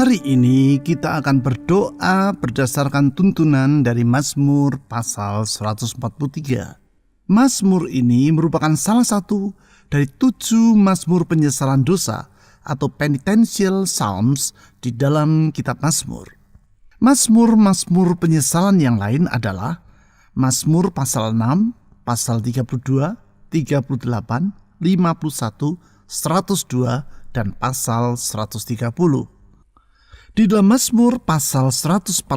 Hari ini kita akan berdoa berdasarkan tuntunan dari Mazmur pasal 143. Mazmur ini merupakan salah satu dari 7 Mazmur penyesalan dosa atau penitential psalms di dalam kitab Mazmur. Mazmur penyesalan yang lain adalah Mazmur pasal 6, pasal 32, 38, 51, 102, dan pasal 130. Di dalam Mazmur pasal 143,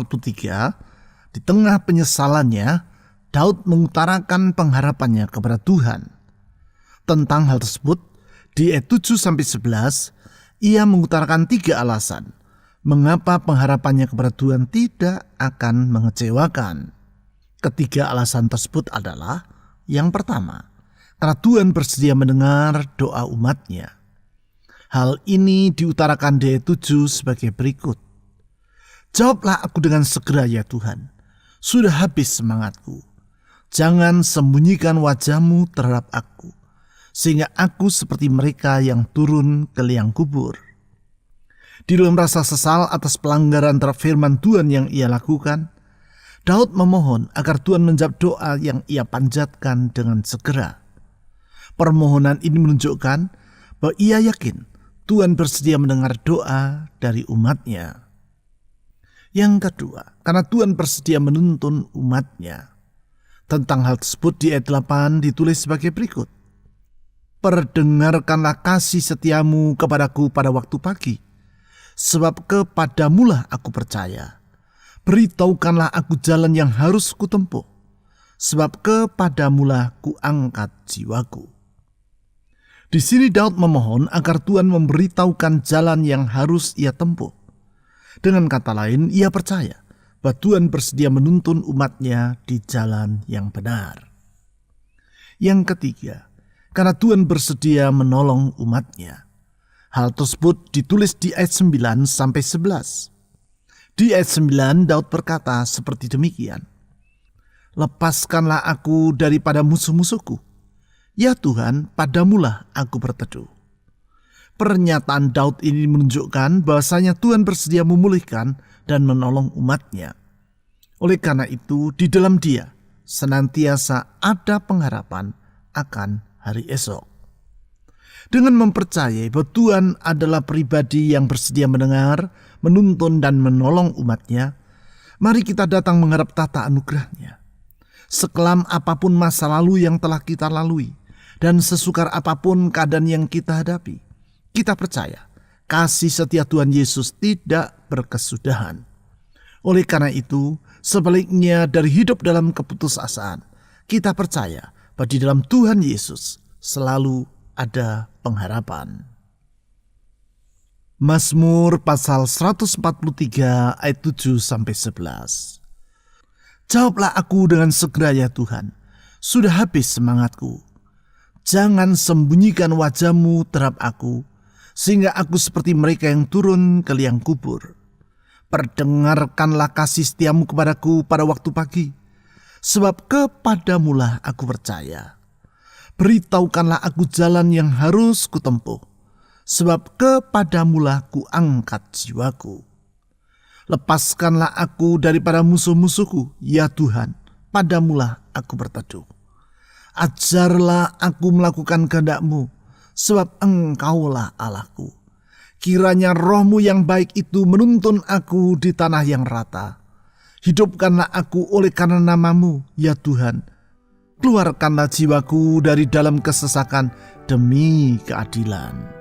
di tengah penyesalannya, Daud mengutarakan pengharapannya kepada Tuhan. Tentang hal tersebut, di ayat 7-11, ia mengutarakan 3 alasan mengapa pengharapannya kepada Tuhan tidak akan mengecewakan. Ketiga alasan tersebut adalah, yang pertama, karena Tuhan bersedia mendengar doa umatnya. Hal ini diutarakan di ayat 7 sebagai berikut. Jawablah aku dengan segera ya Tuhan, sudah habis semangatku. Jangan sembunyikan wajahmu terhadap aku, sehingga aku seperti mereka yang turun ke liang kubur. Di dalam rasa sesal atas pelanggaran terhadap firman Tuhan yang ia lakukan, Daud memohon agar Tuhan menjawab doa yang ia panjatkan dengan segera. Permohonan ini menunjukkan bahwa ia yakin Tuhan bersedia mendengar doa dari umatnya. Yang kedua, karena Tuhan bersedia menuntun umatnya. Tentang hal tersebut di ayat 8 ditulis sebagai berikut. Perdengarkanlah kasih setiamu kepadaku pada waktu pagi, sebab kepadamulah aku percaya. Beritahukanlah aku jalan yang harus kutempuh, sebab kepadamulah kuangkat jiwaku. Di sini Daud memohon agar Tuhan memberitahukan jalan yang harus ia tempuh. Dengan kata lain, ia percaya bahwa Tuhan bersedia menuntun umatnya di jalan yang benar. Yang ketiga, karena Tuhan bersedia menolong umatnya. Hal tersebut ditulis di ayat 9-11. Di ayat 9 Daud berkata seperti demikian. Lepaskanlah aku daripada musuh-musuhku. Ya Tuhan, padamulah aku berteduh. Pernyataan Daud ini menunjukkan bahwasanya Tuhan bersedia memulihkan dan menolong umatnya. Oleh karena itu, di dalam Dia senantiasa ada pengharapan akan hari esok. Dengan mempercayai bahwa Tuhan adalah pribadi yang bersedia mendengar, menuntun dan menolong umatnya, mari kita datang mengharap tahta anugerah-Nya. Sekelam apapun masa lalu yang telah kita lalui, dan sesukar apapun keadaan yang kita hadapi, kita percaya kasih setia Tuhan Yesus tidak berkesudahan. Oleh karena itu, sebaliknya dari hidup dalam keputusasaan, kita percaya bahwa di dalam Tuhan Yesus selalu ada pengharapan. Mazmur pasal 143 ayat 7-11. Jawablah aku dengan segera ya Tuhan, sudah habis semangatku. Jangan sembunyikan wajahmu terhadap aku, sehingga aku seperti mereka yang turun ke liang kubur. Perdengarkanlah kasih setiamu kepadaku pada waktu pagi, sebab kepadamulah aku percaya. Beritahukanlah aku jalan yang harus kutempuh, sebab kepadamulah kuangkat jiwaku. Lepaskanlah aku daripada musuh-musuhku, ya Tuhan, padamulah aku berteduh. Ajarlah aku melakukan kehendak-Mu, sebab Engkaulah Allahku. Kiranya roh-Mu yang baik itu menuntun aku di tanah yang rata. Hidupkanlah aku oleh karena nama-Mu, ya Tuhan. Keluarkanlah jiwaku dari dalam kesesakan demi keadilan.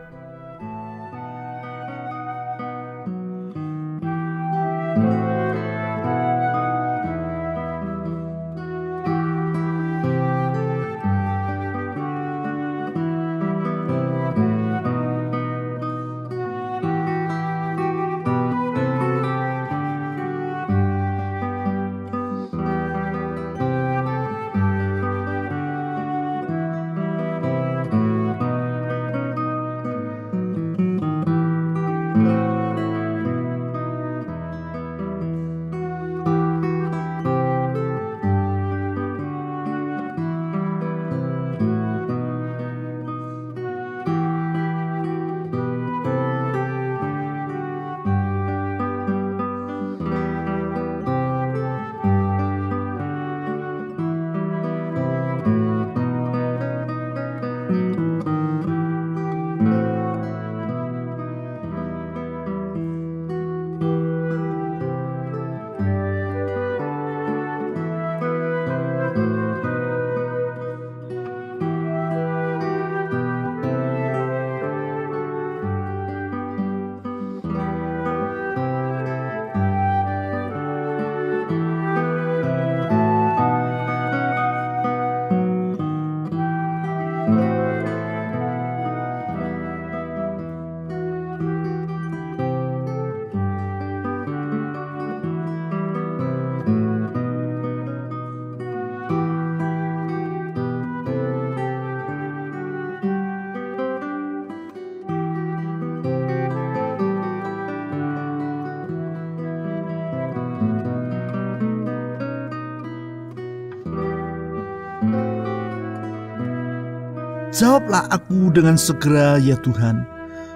Jawablah aku dengan segera ya Tuhan,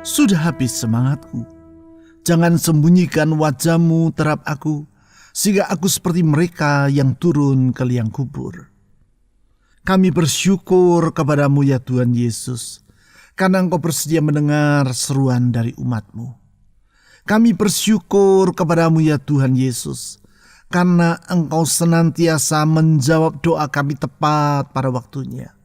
sudah habis semangatku. Jangan sembunyikan wajah-Mu terhadap aku, sehingga aku seperti mereka yang turun ke liang kubur. Kami bersyukur kepada-Mu ya Tuhan Yesus, karena Engkau bersedia mendengar seruan dari umat-Mu. Kami bersyukur kepada-Mu ya Tuhan Yesus, karena Engkau senantiasa menjawab doa kami tepat pada waktunya.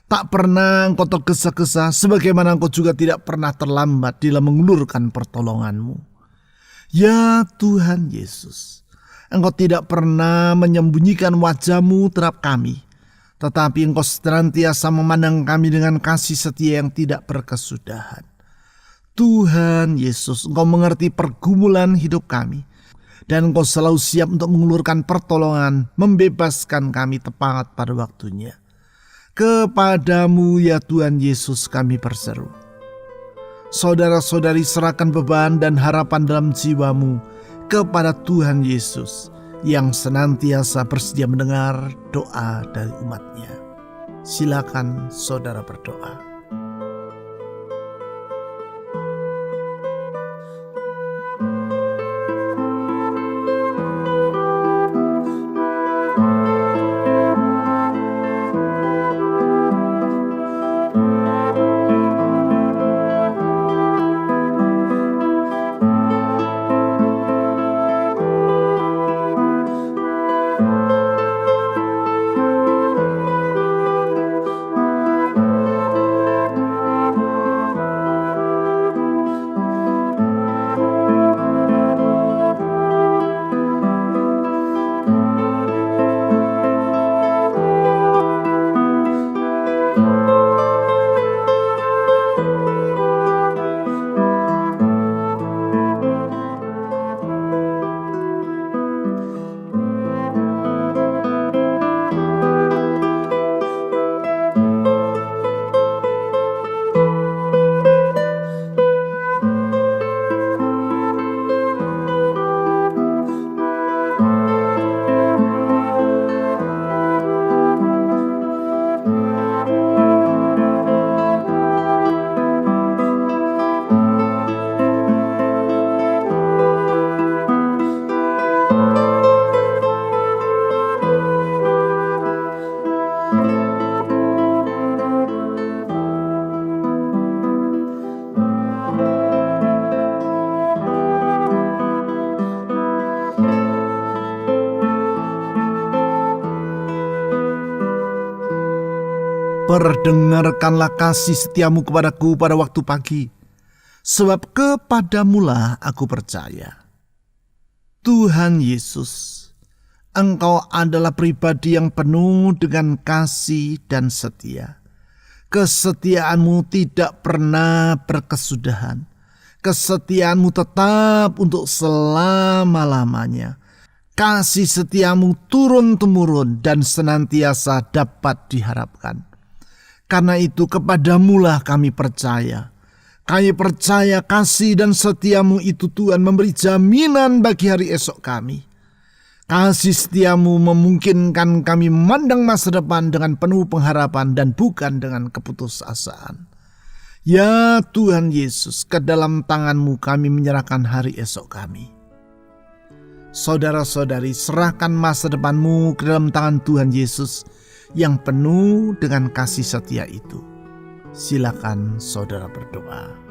Tak pernah Engkau tergesa-gesa, sebagaimana Engkau juga tidak pernah terlambat dalam mengulurkan pertolongan-Mu. Ya Tuhan Yesus, Engkau tidak pernah menyembunyikan wajah-Mu terhadap kami, tetapi Engkau senantiasa memandang kami dengan kasih setia yang tidak berkesudahan. Tuhan Yesus, Engkau mengerti pergumulan hidup kami, dan Engkau selalu siap untuk mengulurkan pertolongan, membebaskan kami tepat pada waktunya. Kepada-Mu ya Tuhan Yesus kami berseru. Saudara-saudari, serahkan beban dan harapan dalam jiwa-Mu kepada Tuhan Yesus yang senantiasa bersedia mendengar doa dari umat-Nya. Silakan saudara berdoa. Perdengarkanlah kasih setia-Mu kepadaku pada waktu pagi, sebab kepada-Mu-lah aku percaya. Tuhan Yesus, Engkau adalah pribadi yang penuh dengan kasih dan setia. Kesetiaan-Mu tidak pernah berkesudahan. Kesetiaan-Mu tetap untuk selama-lamanya. Kasih setia-Mu turun-temurun dan senantiasa dapat diharapkan. Karena itu kepada-Mu-lah kami percaya. Kami percaya kasih dan setia-Mu itu Tuhan memberi jaminan bagi hari esok kami. Kasih setia-Mu memungkinkan kami memandang masa depan dengan penuh pengharapan dan bukan dengan keputusasaan. Ya Tuhan Yesus, ke dalam tangan-Mu kami menyerahkan hari esok kami. Saudara-saudari, serahkan masa depan-Mu ke dalam tangan Tuhan Yesus yang penuh dengan kasih setia itu. Silakan saudara berdoa.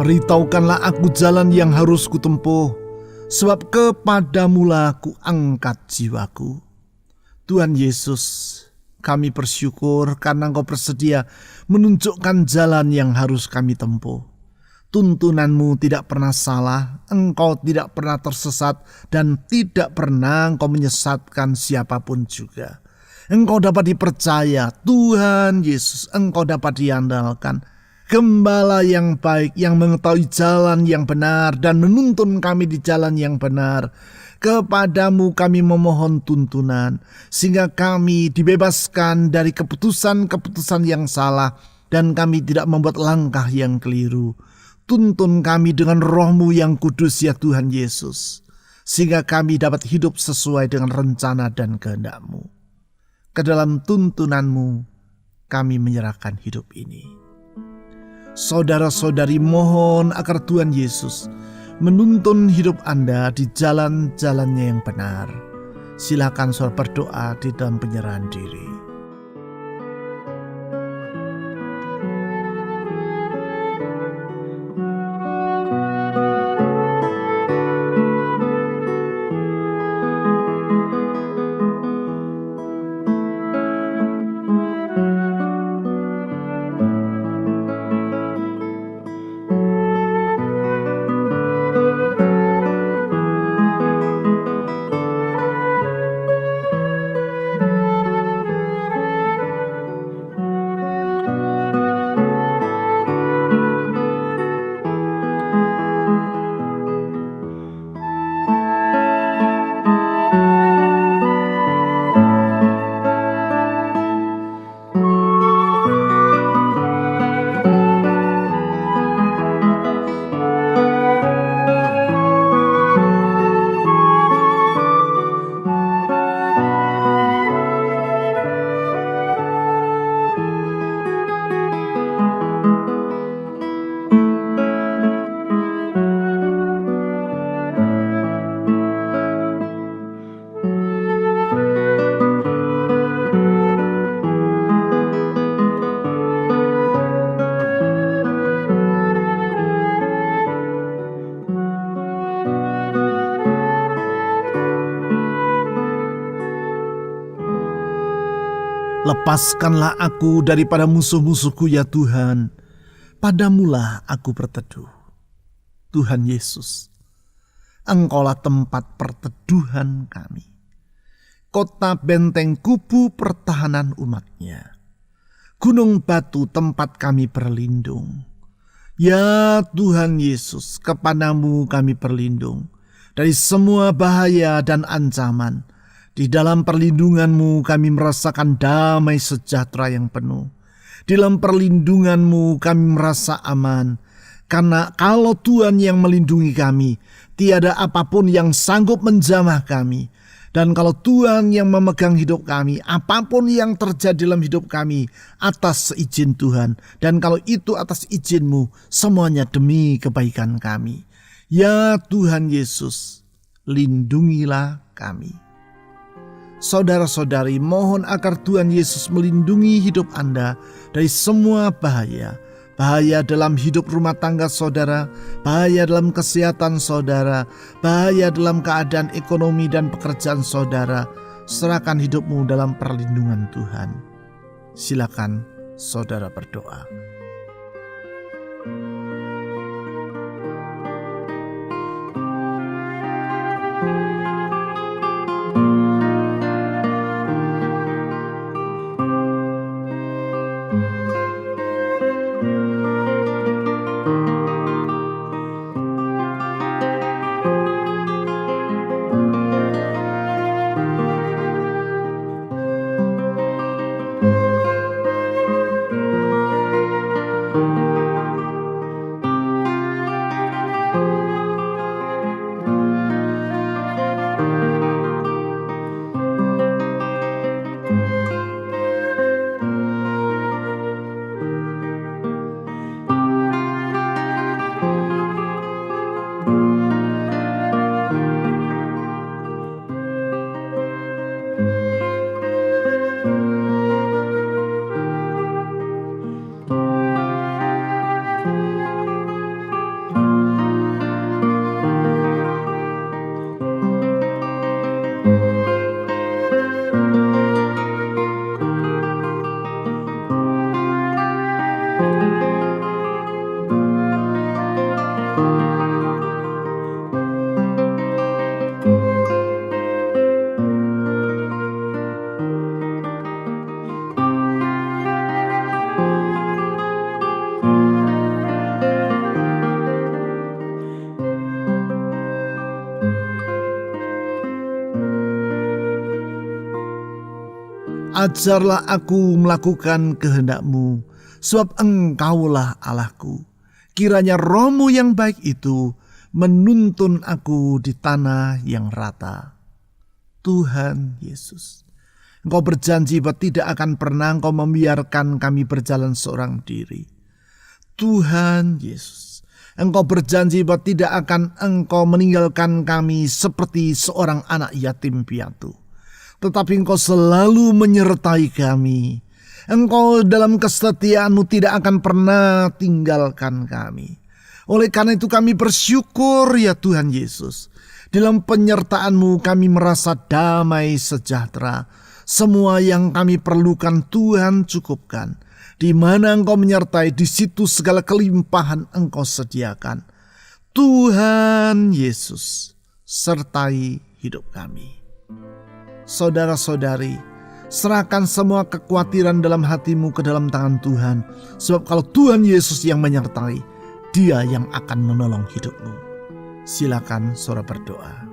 Beritahukanlah aku jalan yang harus kutempuh, sebab kepadamulah ku angkat jiwaku. Tuhan Yesus, kami bersyukur karena Engkau bersedia menunjukkan jalan yang harus kami tempuh. Tuntunanmu tidak pernah salah, Engkau tidak pernah tersesat, dan tidak pernah Engkau menyesatkan siapapun juga. Engkau dapat dipercaya, Tuhan Yesus, Engkau dapat diandalkan. Gembala yang baik yang mengetahui jalan yang benar dan menuntun kami di jalan yang benar. Kepadamu kami memohon tuntunan, sehingga kami dibebaskan dari keputusan-keputusan yang salah dan kami tidak membuat langkah yang keliru. Tuntun kami dengan Roh-Mu yang kudus ya Tuhan Yesus, sehingga kami dapat hidup sesuai dengan rencana dan kehendak-Mu. Ke dalam tuntunan-Mu kami menyerahkan hidup ini. Saudara-saudari, mohon agar Tuhan Yesus menuntun hidup Anda di jalan-jalannya yang benar. Silakan saudara berdoa di dalam penyerahan diri. Lepaskanlah aku daripada musuh-musuhku ya Tuhan, padamulah aku berteduh. Tuhan Yesus, Engkaulah tempat perteduhan kami, kota benteng kubu pertahanan umat-Nya, gunung batu tempat kami berlindung. Ya Tuhan Yesus, kepadamu kami berlindung dari semua bahaya dan ancaman. Di dalam perlindungan-Mu kami merasakan damai sejahtera yang penuh. Di dalam perlindungan-Mu kami merasa aman. Karena kalau Tuhan yang melindungi kami, tiada apapun yang sanggup menjamah kami. Dan kalau Tuhan yang memegang hidup kami, apapun yang terjadi dalam hidup kami atas seizin Tuhan. Dan kalau itu atas izin-Mu, semuanya demi kebaikan kami. Ya Tuhan Yesus, lindungilah kami. Saudara-saudari, mohon agar Tuhan Yesus melindungi hidup Anda dari semua bahaya. Bahaya dalam hidup rumah tangga saudara, bahaya dalam kesehatan saudara, bahaya dalam keadaan ekonomi dan pekerjaan saudara. Serahkan hidupmu dalam perlindungan Tuhan. Silakan saudara berdoa. Ajarlah aku melakukan kehendak-Mu, sebab Engkaulah Allahku. Kiranya Roh-Mu yang baik itu menuntun aku di tanah yang rata. Tuhan Yesus, Engkau berjanji bahwa tidak akan pernah Engkau membiarkan kami berjalan seorang diri. Tuhan Yesus, Engkau berjanji bahwa tidak akan Engkau meninggalkan kami seperti seorang anak yatim piatu. Tetapi Engkau selalu menyertai kami. Engkau dalam kesetiaan-Mu tidak akan pernah tinggalkan kami. Oleh karena itu kami bersyukur ya Tuhan Yesus. Dalam penyertaan-Mu kami merasa damai sejahtera. Semua yang kami perlukan Tuhan cukupkan. Di mana Engkau menyertai, di situ segala kelimpahan Engkau sediakan. Tuhan Yesus, sertai hidup kami. Saudara-saudari, serahkan semua kekhawatiran dalam hatimu ke dalam tangan Tuhan. Sebab kalau Tuhan Yesus yang menyertai, Dia yang akan menolong hidupmu. Silakan saudara berdoa.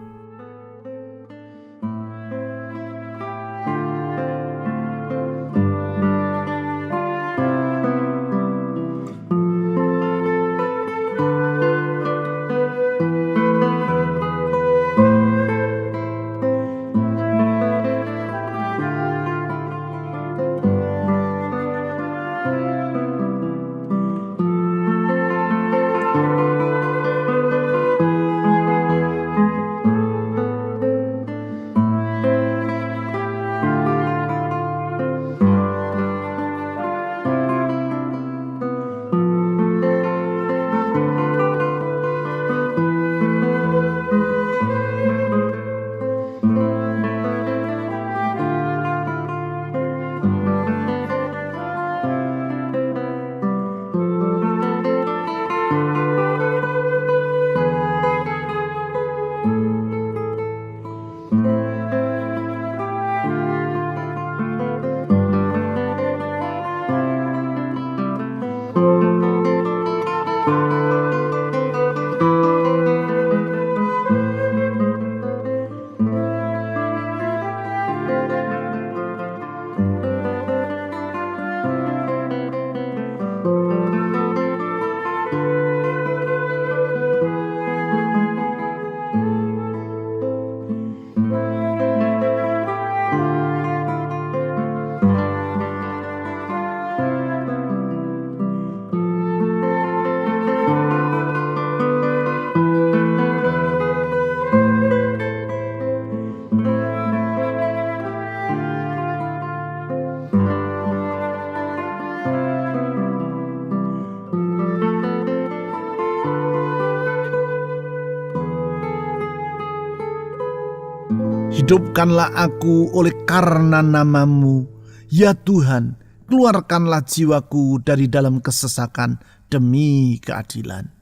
Hidupkanlah aku oleh karena nama-Mu. Ya Tuhan, keluarkanlah jiwaku dari dalam kesesakan demi keadilan.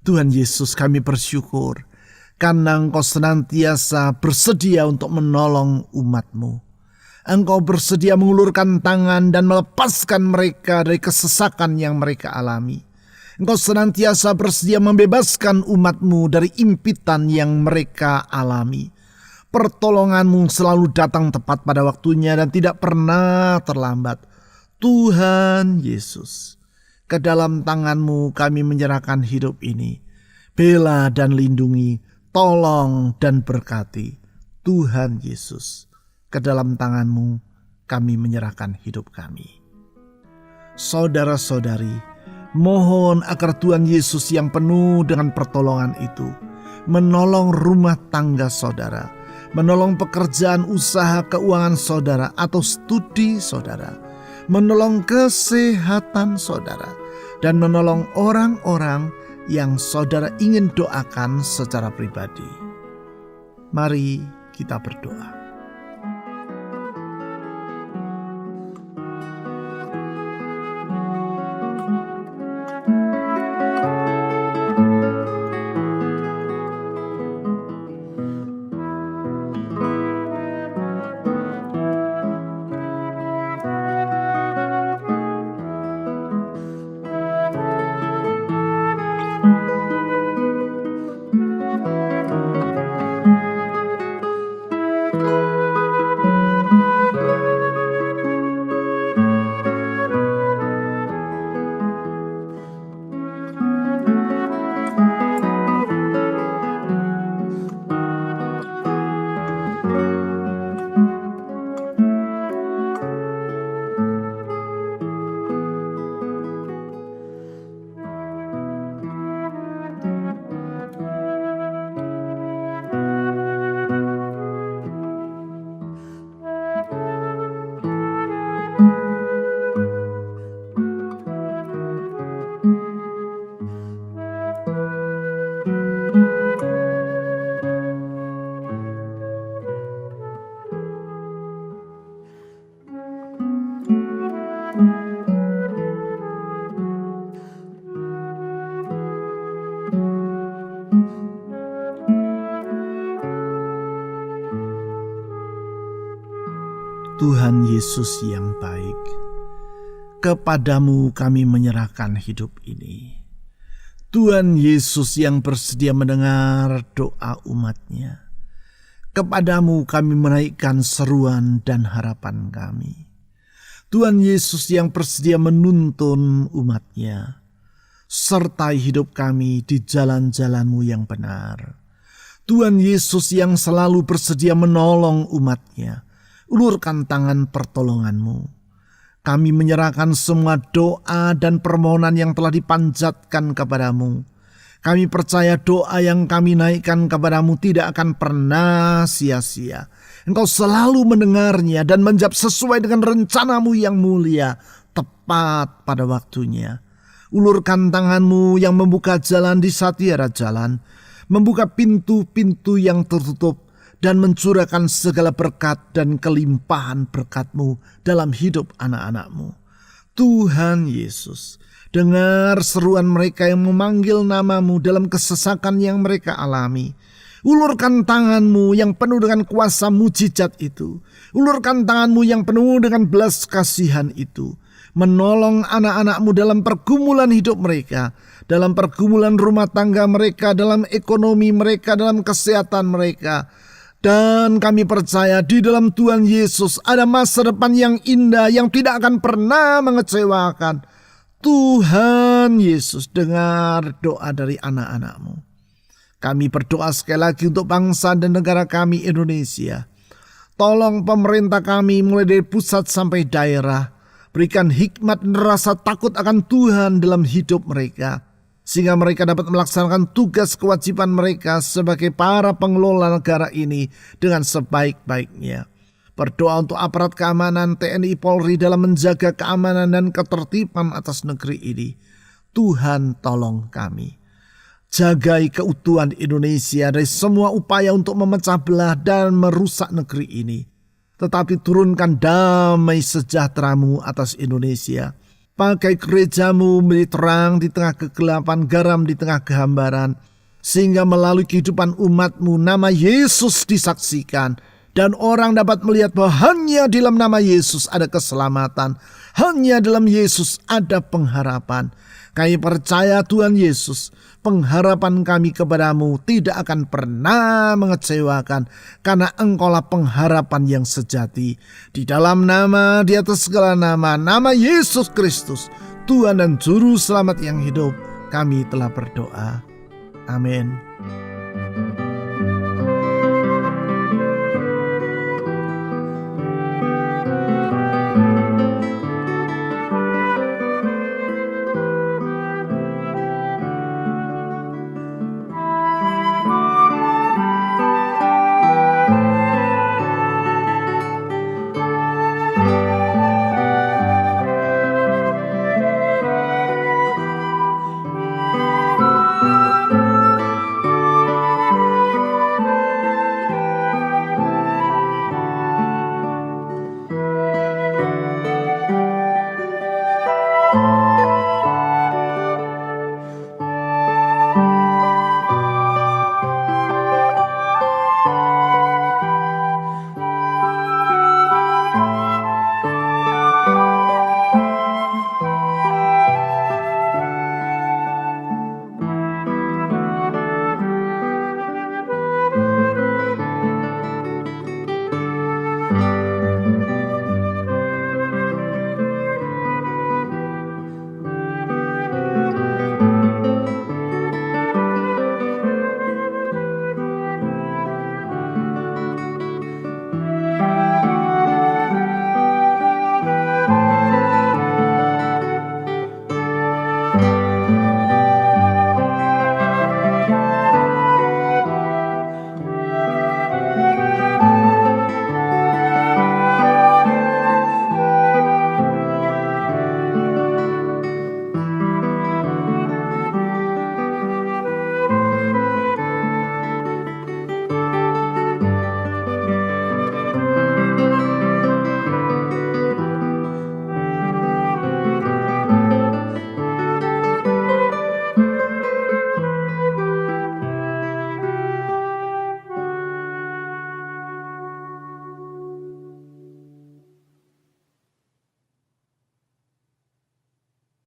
Tuhan Yesus, kami bersyukur karena Engkau senantiasa bersedia untuk menolong umat-Mu. Engkau bersedia mengulurkan tangan dan melepaskan mereka dari kesesakan yang mereka alami. Engkau senantiasa bersedia membebaskan umat-Mu dari impitan yang mereka alami. Pertolongan-Mu selalu datang tepat pada waktunya dan tidak pernah terlambat. Tuhan Yesus, ke dalam tangan-Mu kami menyerahkan hidup ini. Bela dan lindungi, tolong dan berkati. Tuhan Yesus, ke dalam tangan-Mu kami menyerahkan hidup kami. Saudara-saudari, mohon agar Tuhan Yesus yang penuh dengan pertolongan itu menolong rumah tangga saudara, menolong pekerjaan usaha keuangan saudara atau studi saudara, menolong kesehatan saudara, dan menolong orang-orang yang saudara ingin doakan secara pribadi. Mari kita berdoa. Tuhan Yesus yang baik, kepadamu kami menyerahkan hidup ini. Tuhan Yesus yang bersedia mendengar doa umatnya, kepadamu kami menaikkan seruan dan harapan kami. Tuhan Yesus yang bersedia menuntun umatnya, sertai hidup kami di jalan-jalan-Mu yang benar. Tuhan Yesus yang selalu bersedia menolong umatnya, ulurkan tangan pertolongan-Mu. Kami menyerahkan semua doa dan permohonan yang telah dipanjatkan kepadamu. Kami percaya doa yang kami naikkan kepadamu tidak akan pernah sia-sia. Engkau selalu mendengarnya dan menjawab sesuai dengan rencanamu yang mulia, tepat pada waktunya. Ulurkan tanganmu yang membuka jalan di saat tiada jalan, membuka pintu-pintu yang tertutup, dan mencurahkan segala berkat dan kelimpahan berkat-Mu dalam hidup anak-anak-Mu. Tuhan Yesus, dengar seruan mereka yang memanggil nama-Mu dalam kesesakan yang mereka alami. Ulurkan tangan-Mu yang penuh dengan kuasa mujizat itu. Ulurkan tangan-Mu yang penuh dengan belas kasihan itu. Menolong anak-anak-Mu dalam pergumulan hidup mereka, dalam pergumulan rumah tangga mereka, dalam ekonomi mereka, dalam kesehatan mereka. Dan kami percaya di dalam Tuhan Yesus ada masa depan yang indah yang tidak akan pernah mengecewakan. Tuhan Yesus, dengar doa dari anak-anak-Mu. Kami berdoa sekali lagi untuk bangsa dan negara kami Indonesia. Tolong pemerintah kami mulai dari pusat sampai daerah. Berikan hikmat dan rasa takut akan Tuhan dalam hidup mereka, sehingga mereka dapat melaksanakan tugas kewajiban mereka sebagai para pengelola negara ini dengan sebaik-baiknya. Berdoa untuk aparat keamanan TNI Polri dalam menjaga keamanan dan ketertiban atas negeri ini. Tuhan tolong kami. Jagai keutuhan Indonesia dari semua upaya untuk memecah belah dan merusak negeri ini. Tetapi turunkan damai sejahtera-Mu atas Indonesia. Pakai gereja-Mu menjadi terang di tengah kegelapan, garam di tengah kehambaran, sehingga melalui kehidupan umat-Mu nama Yesus disaksikan, dan orang dapat melihat bahwa hanya di dalam nama Yesus ada keselamatan, hanya dalam Yesus ada pengharapan. Kami percaya Tuhan Yesus, pengharapan kami kepadamu tidak akan pernah mengecewakan, karena Engkaulah pengharapan yang sejati. Di dalam nama, di atas segala nama, nama Yesus Kristus, Tuhan dan Juru Selamat yang hidup, kami telah berdoa. Amin.